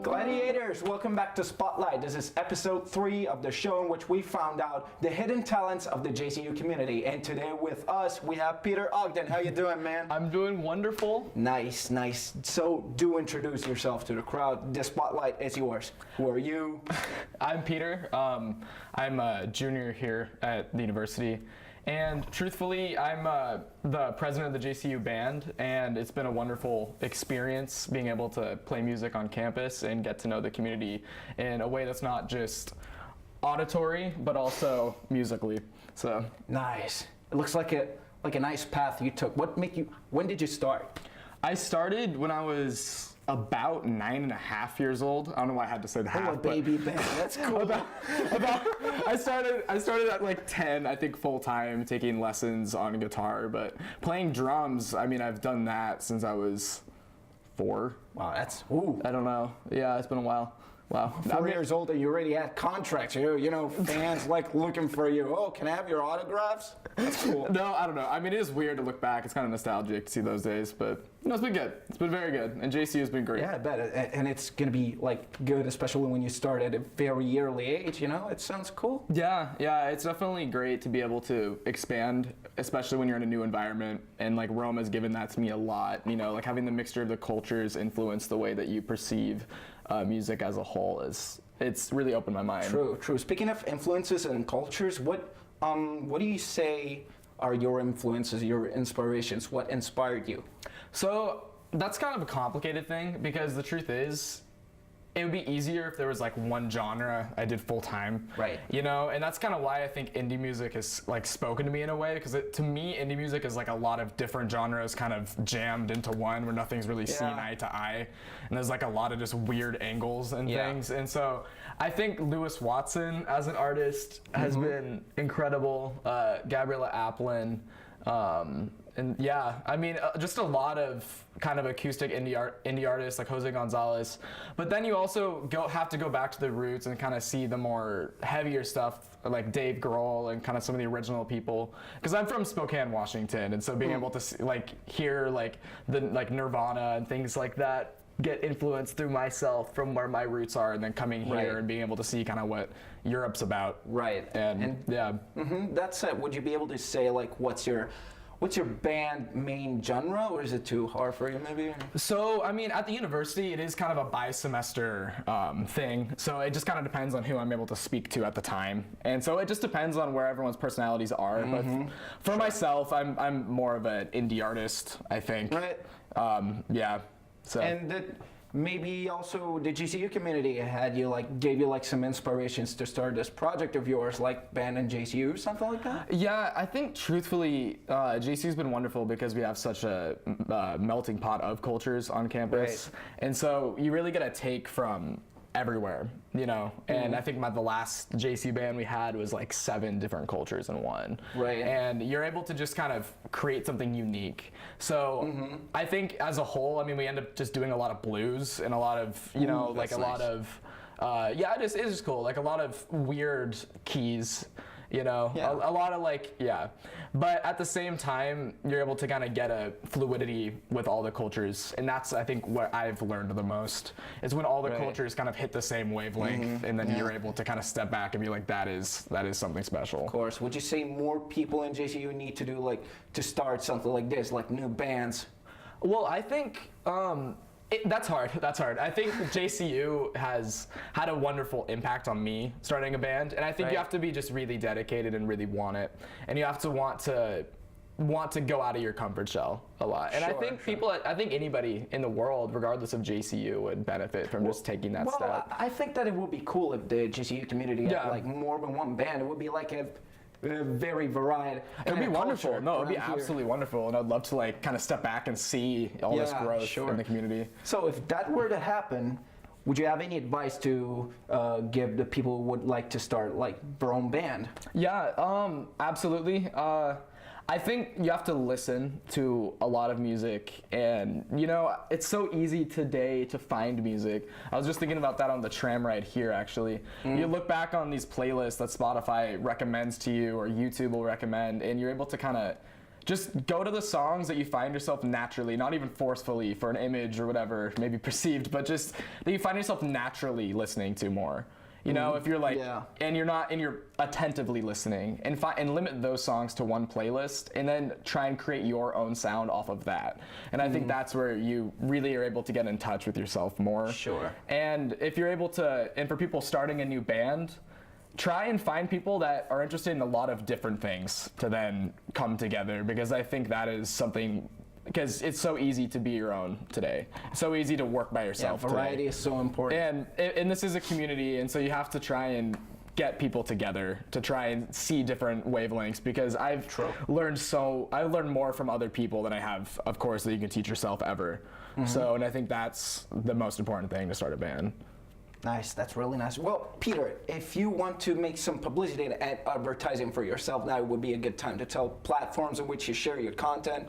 Gladiators, welcome back to Spotlight. This is episode 3 of the show in which we found out the hidden talents of the JCU community. And today with us, we have Peter Ogden. How you doing, man? I'm doing wonderful. Nice, nice. So do introduce yourself to the crowd. The Spotlight is yours. Who are you? I'm Peter. I'm a junior here at the university. And truthfully, I'm the president of the JCU band, and it's been a wonderful experience being able to play music on campus and get to know the community in a way that's not just auditory, but also musically. So nice. It looks like a nice path you took. When did you start? I started when I was about 9.5 years old. I don't know why I had to say that. Oh, a baby band. That's cool. I started at like 10, I think, full time, taking lessons on guitar, but playing drums, I mean, I've done that since I was 4. Wow, I don't know. Yeah, it's been a while. Wow. 4 years old and you already had contracts. You know, fans like looking for you. Oh, can I have your autographs? That's cool. No, I don't know. I mean, it is weird to look back. It's kind of nostalgic to see those days, but no, it's been good. It's been very good, and JCU has been great. Yeah, I bet. And it's gonna be like good, especially when you start at a very early age. You know, it sounds cool. Yeah, it's definitely great to be able to expand, especially when you're in a new environment. And like Rome has given that to me a lot. You know, like having the mixture of the cultures influence the way that you perceive music as a whole. It's really opened my mind. True. Speaking of influences and cultures, what do you say are your influences, your inspirations? What inspired you? So that's kind of a complicated thing, because the truth is, it would be easier if there was like one genre I did full time. Right. You know, and that's kind of why I think indie music has like spoken to me in a way, because to me, indie music is like a lot of different genres kind of jammed into one, where nothing's really seen eye to eye. And there's like a lot of just weird angles and things. And so I think Lewis Watson as an artist has been incredible. Gabriella Applin. And yeah, I mean, just a lot of kind of acoustic indie artists like Jose Gonzalez. But then you also have to go back to the roots and kind of see the more heavier stuff like Dave Grohl and kind of some of the original people. Because I'm from Spokane, Washington, and so being able to see, hear the Nirvana and things like that get influenced through myself from where my roots are, and then coming here and being able to see kind of what Europe's about. Right. And yeah. That's it. Would you be able to say like what's your band main genre, or is it too hard for you maybe? So, I mean, at the university, it is kind of a bi-semester thing. So it just kind of depends on who I'm able to speak to at the time. And so it just depends on where everyone's personalities are. But for myself, I'm more of an indie artist, I think. Right. Yeah. So. And maybe also the GCU community gave you some inspirations to start this project of yours, like band and JCU or something like that? Yeah, I think truthfully, JCU's been wonderful because we have such a melting pot of cultures on campus. Right. And so you really get a take from everywhere, you know. And I think the last JCU band we had was like 7 different cultures in one. Right. And you're able to just kind of create something unique. So I think as a whole, I mean, we end up just doing a lot of blues and a lot of, you know, like a lot of, it is cool. Like a lot of weird keys, you know, a lot of but at the same time, you're able to kind of get a fluidity with all the cultures. And that's, I think, what I've learned the most is when all the cultures kind of hit the same wavelength, and then you're able to kind of step back and be like, that is something special. Of course. Would you say more people in JCU need to do to start something like this, like new bands? Well, I think, that's hard. I think JCU has had a wonderful impact on me starting a band, and I think you have to be just really dedicated and really want it, and you have to want to go out of your comfort shell a lot. And I think I think anybody in the world, regardless of JCU, would benefit from just taking that step. I think that it would be cool if the JCU community had more than one band. It would be like a very varied. It would be wonderful. No, it would be absolutely wonderful, and I'd love to kind of step back and see all this growth in the community. So if that were to happen, would you have any advice to give the people who would like to start their own band? Yeah, absolutely. I think you have to listen to a lot of music, and you know, it's so easy today to find music. I was just thinking about that on the tram ride here, actually. You look back on these playlists that Spotify recommends to you or YouTube will recommend, and you're able to kind of just go to the songs that you find yourself naturally, not even forcefully for an image or whatever, maybe perceived, but just that you find yourself naturally listening to more. You know, if you're like, and you're attentively listening, and limit those songs to one playlist, and then try and create your own sound off of that. And I think that's where you really are able to get in touch with yourself more. Sure. And if you're able to, and for people starting a new band, try and find people that are interested in a lot of different things to then come together, because I think that is something. Because it's so easy to be your own today. It's so easy to work by yourself. Yeah, variety today. is so important. And this is a community, and so you have to try and get people together to try and see different wavelengths, because I've learned more from other people than I have, of course, that you can teach yourself ever. So, and I think that's the most important thing to start a band. Nice, that's really nice. Well, Peter, if you want to make some publicity and advertising for yourself, now would be a good time to tell platforms in which you share your content.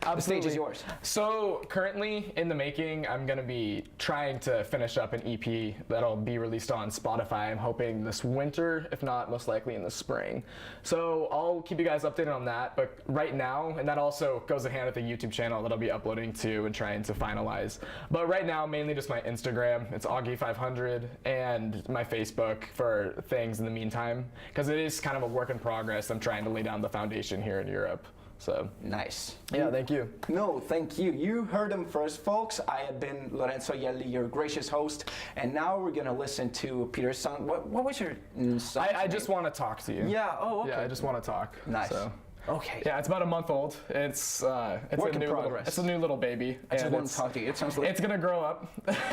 The stage is yours. So currently in the making, I'm going to be trying to finish up an EP that'll be released on Spotify. I'm hoping this winter, if not most likely in the spring. So I'll keep you guys updated on that. But right now, and that also goes hand with the YouTube channel that I'll be uploading to and trying to finalize. But right now, mainly just my Instagram. It's Augie500, and my Facebook for things in the meantime, because it is kind of a work in progress. I'm trying to lay down the foundation here in Europe. So nice. Yeah, thank you. No, thank you. You heard him first, folks. I have been Lorenzo Yelli, your gracious host, and now we're gonna listen to Peter's song. What was your song? I just want to talk to you. Yeah. Oh, okay. Yeah, I just want to talk. Nice. So. Okay. Yeah, it's about a month old. It's Work in progress. It's a new little baby. I just want to talk to you. It sounds like it's gonna grow up.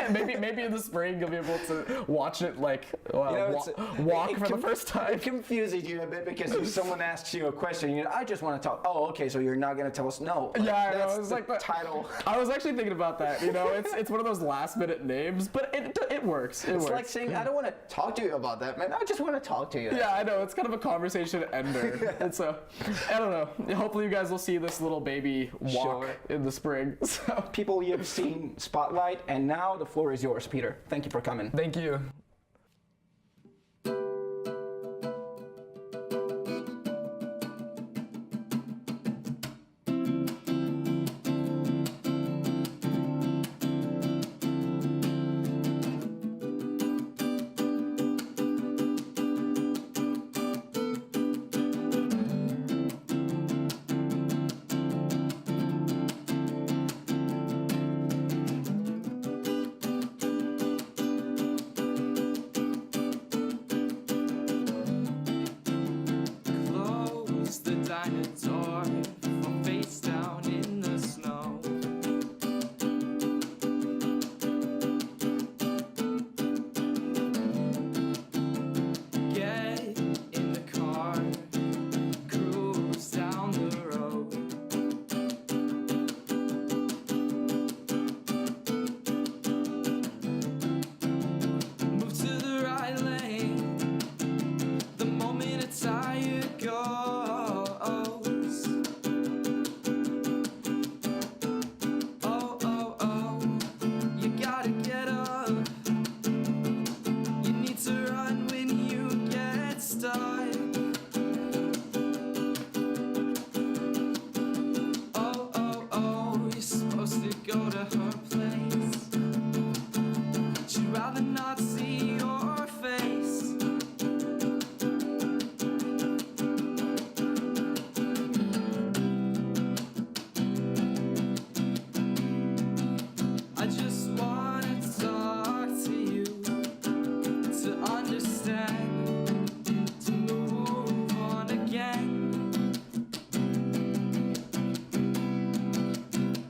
maybe in the spring you'll be able to watch it like walk for the first time. It confuses you a bit because someone asks you a question, I just want to talk. Oh, okay, so you're not gonna tell us no. Yeah, that's it was like the title. I was actually thinking about that. It's one of those last minute names, but it works. It's like saying I don't want to talk to you about that, man. I just want to talk to you. Yeah, I know. It's kind of a conversation ender. And so I don't know. Hopefully you guys will see this little baby walk in the spring. So. People, you've seen Spotlight, and now the floor is yours, Peter. Thank you for coming. Thank you.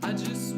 I just